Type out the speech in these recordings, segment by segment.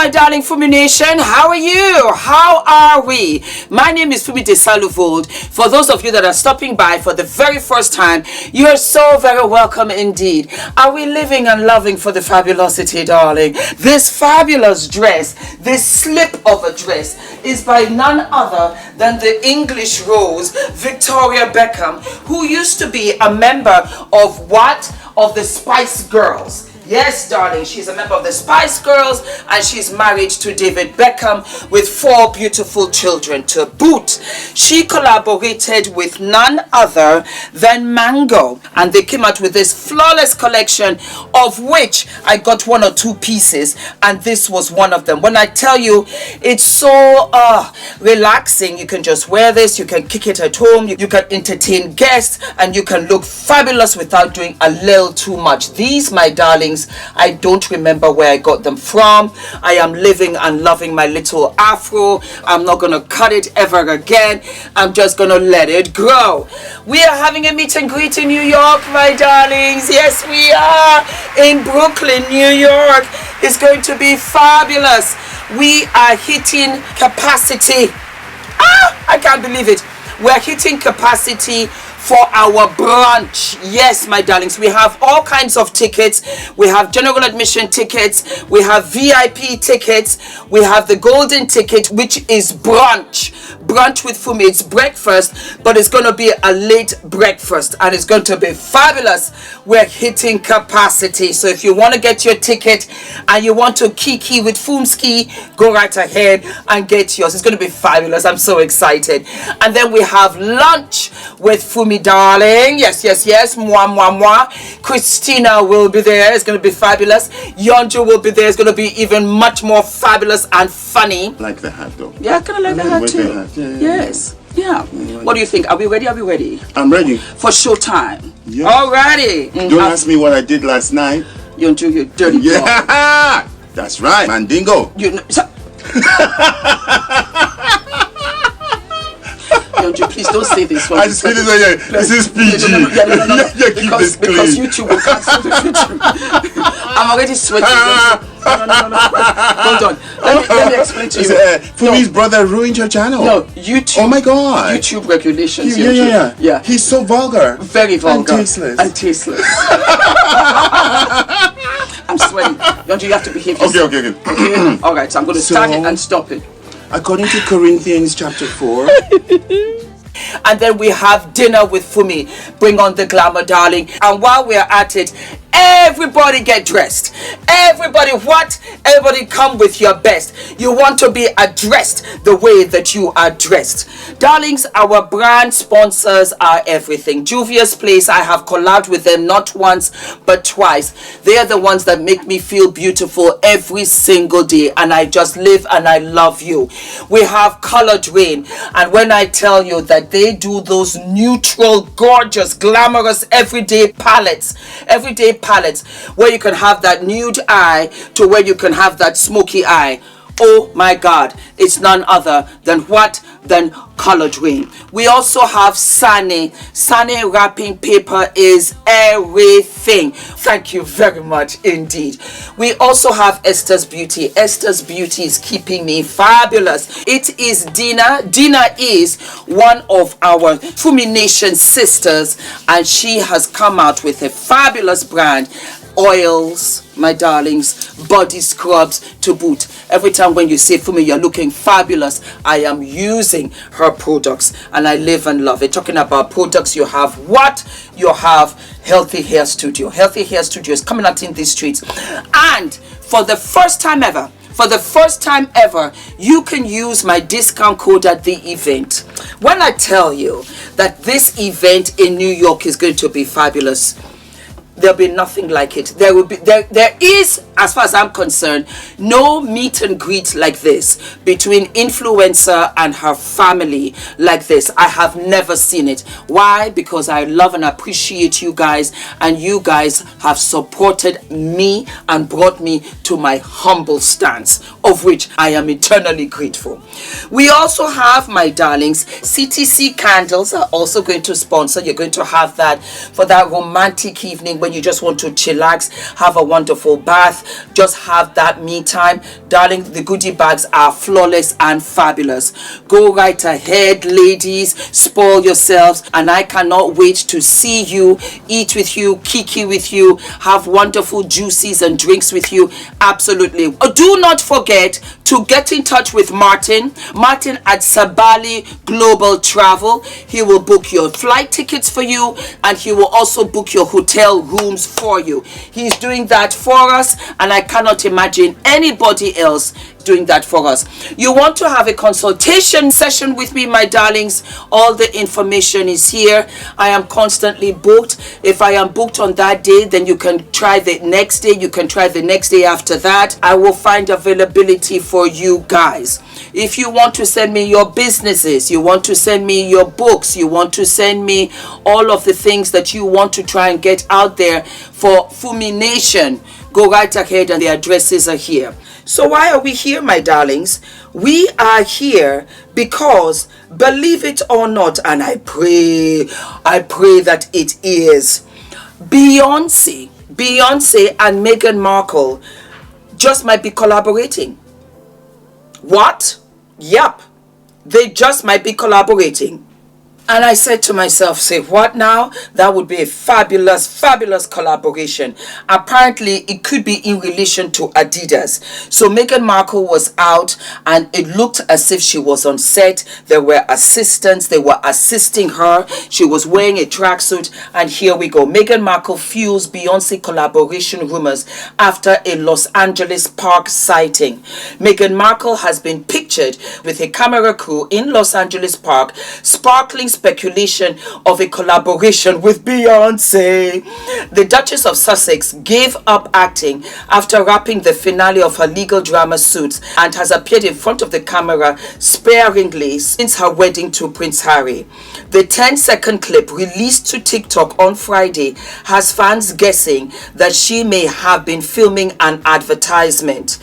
my darling FUMINATION. How are you? How are we? My name is Fumi Desalu-Vold. For those of you that are stopping by for the very first time, you are so very welcome indeed. Are we living and loving for the fabulosity, darling? This fabulous dress, this slip of a dress, is by none other than the English Rose, Victoria Beckham, who used to be a member of what? Of the Spice Girls. Yes, darling, she's a member of the Spice Girls and she's married to David Beckham with 4 beautiful children to boot. She collaborated with none other than Mango and they came out with this flawless collection, of which I got 1 or 2 pieces, and this was one of them. When I tell you, it's so relaxing. You can just wear this, you can kick it at home, you can entertain guests, and you can look fabulous without doing a little too much. These, my darlings, I don't remember where I got them from. I am living and loving my little afro. I'm not gonna cut it ever again. I'm just gonna let it grow. We are having a meet and greet in New York, my darlings. Yes, we are in Brooklyn, New York. It's going to be fabulous. We are hitting capacity. I can't believe it. We're hitting capacity for our brunch. Yes, my darlings, we have all kinds of tickets. We have general admission tickets, we have VIP tickets, we have the golden ticket, which is brunch with Fumi. It's breakfast, but it's going to be a late breakfast and it's going to be fabulous. We're hitting capacity, so if you want to get your ticket and you want to kiki with Fumski, go right ahead and get yours. It's going to be fabulous. I'm so excited. And then we have lunch with Fumi, darling. Yes. Moi. Christina will be there. It's going to be fabulous. Yonjo will be there. It's going to be even much more fabulous and funny. Like the hat though. Yeah, I kind of like the hat too. Yes. Yeah. What do you think? Are we ready? I'm ready. For showtime. Yeah. Alrighty. Don't ask me what I did last night. Yonjo, you dirty dog. Yeah. That's right, Mandingo. You know, please don't say this one. I say this one, yeah. This is PG. No. Because clean. YouTube will cancel the video. I'm already sweating. No. Hold on. Let me explain to you. Fumi's brother ruined your channel. No, YouTube. Oh my God. YouTube regulations. Yeah. He's so vulgar. Very vulgar. And tasteless. I'm sweating. You have to behave yourself. Okay. All right, so I'm going to start it and stop it. According to Corinthians chapter 4. And then we have dinner with Fumi. Bring on the glamour, darling. And while we're at it, everybody get dressed. Everybody come with your best. You want to be addressed the way that you are dressed. Darlings, our brand sponsors are everything. Juvia's Place, I have collabed with them not once but twice. They are the ones that make me feel beautiful every single day, and I just live and I love you. We have Colored Rain, and when I tell you that they do those neutral, gorgeous, glamorous everyday palettes where you can have that nude eye to where you can have that smoky eye. Oh my God, it's none other than Colored Rain. We also have Sane wrapping paper is everything. Thank you very much indeed. We also have Esther's Beauty. Esther's Beauty is keeping me fabulous. It is Dina. Dina is one of our FUMINATION sisters, and she has come out with a fabulous brand. Oils, my darlings, body scrubs to boot. Every time when you say Fumi, you're looking fabulous, I am using her products and I live and love it. Talking about products, you have what? You have Healthy Hair Studio. Healthy Hair Studio is coming out in these streets, and for the first time ever, you can use my discount code at the event. When I tell you that this event in New York is going to be fabulous, there'll be nothing like it. There is, as far as I'm concerned, no meet and greet like this between influencer and her family like this. I have never seen it. Why? Because I love and appreciate you guys, and you guys have supported me and brought me to my humble stance, of which I am eternally grateful. We also have, my darlings, CTC Candles are also going to sponsor. You're going to have that for that romantic evening where when you just want to chillax, have a wonderful bath, just have that me time. Darling, the goodie bags are flawless and fabulous. Go right ahead, ladies, spoil yourselves, and I cannot wait to see you, eat with you, kiki with you, have wonderful juices and drinks with you. Absolutely. Do not forget to get in touch with Martin at Sabali Global Travel. He will book your flight tickets for you, and he will also book your hotel rooms for you. He's doing that for us, and I cannot imagine anybody else doing that for us. You want to have a consultation session with me, my darlings? All the information is here. I am constantly booked. If I am booked on that day, then you can try the next day. You can try the next day after that. I will find availability for you guys. If you want to send me your businesses, you want to send me your books, you want to send me all of the things that you want to try and get out there for FUMINATION, go right ahead, and the addresses are here. So why are we here, my darlings? We are here because, believe it or not, and I pray that it is, Beyonce and Meghan Markle just might be collaborating. What? Yep, they just might be collaborating. And I said to myself, say, what now? That would be a fabulous, fabulous collaboration. Apparently, it could be in relation to Adidas. So Meghan Markle was out, and it looked as if she was on set. There were assistants. They were assisting her. She was wearing a tracksuit. And here we go. Meghan Markle fuels Beyonce collaboration rumors after a Los Angeles park sighting. Meghan Markle has been pictured with a camera crew in Los Angeles park, sparkling speculation of a collaboration with Beyonce. The Duchess of Sussex gave up acting after wrapping the finale of her legal drama Suits, and has appeared in front of the camera sparingly since her wedding to Prince Harry. The 10-second clip released to TikTok on Friday has fans guessing that she may have been filming an advertisement.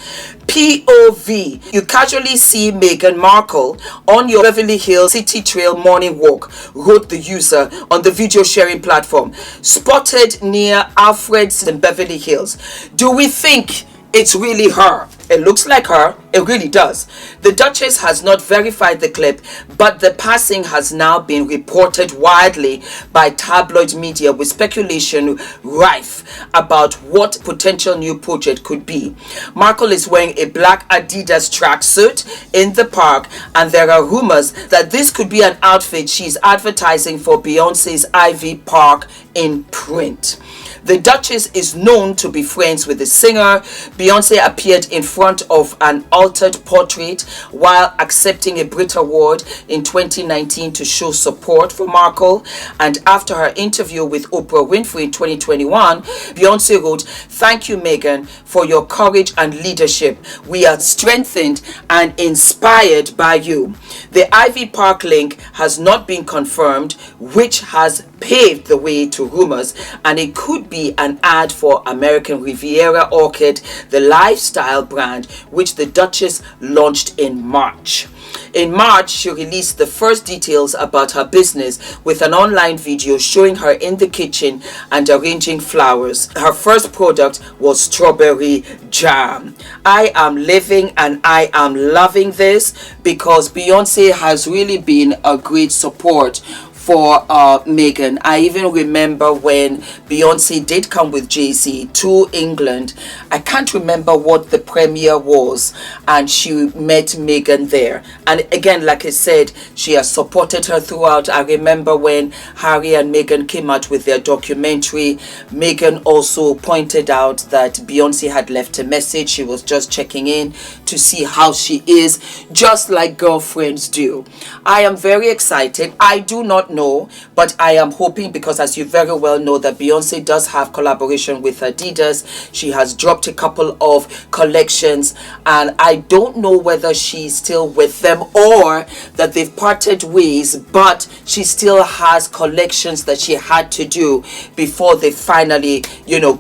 POV, you casually see Meghan Markle on your Beverly Hills City Trail morning walk, wrote the user on the video sharing platform. Spotted near Alfred's in Beverly Hills. Do we think it's really her? It looks like her. It really does. The Duchess has not verified the clip, but the passing has now been reported widely by tabloid media, with speculation rife about what potential new project could be. Markle is wearing a black Adidas tracksuit in the park, and there are rumors that this could be an outfit she's advertising for Beyonce's Ivy Park in print. The Duchess is known to be friends with the singer. Beyonce appeared in front of an altered portrait while accepting a Brit Award in 2019 to show support for Markle. And after her interview with Oprah Winfrey in 2021, Beyonce wrote, "Thank you, Meghan, for your courage and leadership. We are strengthened and inspired by you." The Ivy Park link has not been confirmed, which has paved the way to rumors, and it could be an ad for American Riviera Orchid, the lifestyle brand which the Duchess launched in March. In March, she released the first details about her business with an online video showing her in the kitchen and arranging flowers. Her first product was strawberry jam. I am living and I am loving this, because Beyonce has really been a great support for Meghan. I even remember when Beyonce did come with Jay-Z to England. I can't remember what the premiere was, and she met Meghan there. And again, like I said, she has supported her throughout. I remember when Harry and Meghan came out with their documentary, Meghan also pointed out that Beyonce had left a message. She was just checking in to see how she is, just like girlfriends do. I am very excited. I do not know, but I am hoping, because as you very well know, that Beyonce does have collaboration with Adidas. She has dropped a couple of collections, and I don't know whether she's still with them or that they've parted ways, but she still has collections that she had to do before they finally,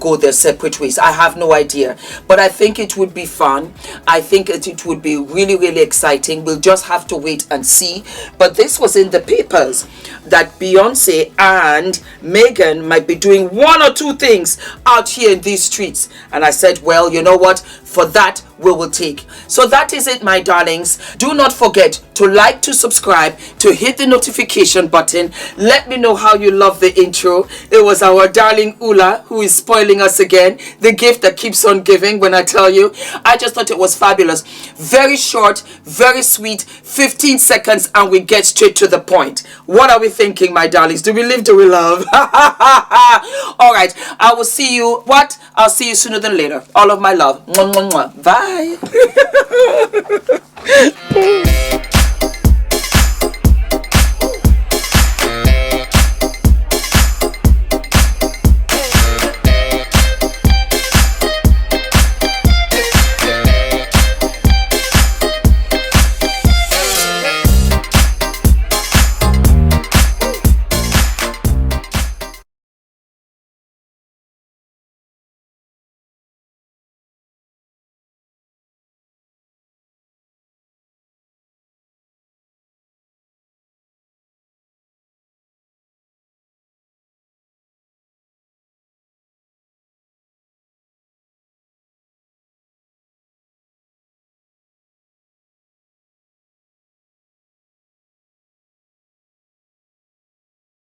go their separate ways. I have no idea, but I think it would be fun. I think it would be really, really exciting. We'll just have to wait and see. But this was in the papers. that Beyonce and Meghan might be doing one or two things out here in these streets. And I said, well, you know what? For that, we will take. So that is it, my darlings. Do not forget to like, to subscribe, to hit the notification button. Let me know how you love the intro. It was our darling Ula who is spoiling us again. The gift that keeps on giving, when I tell you. I just thought it was fabulous. Very short, very sweet, 15 seconds, and we get straight to the point. What are we thinking, my darlings? Do we live, do we love? All right, I will see you. What? I'll see you sooner than later. All of my love. Mwah, mwah, mwah. Bye.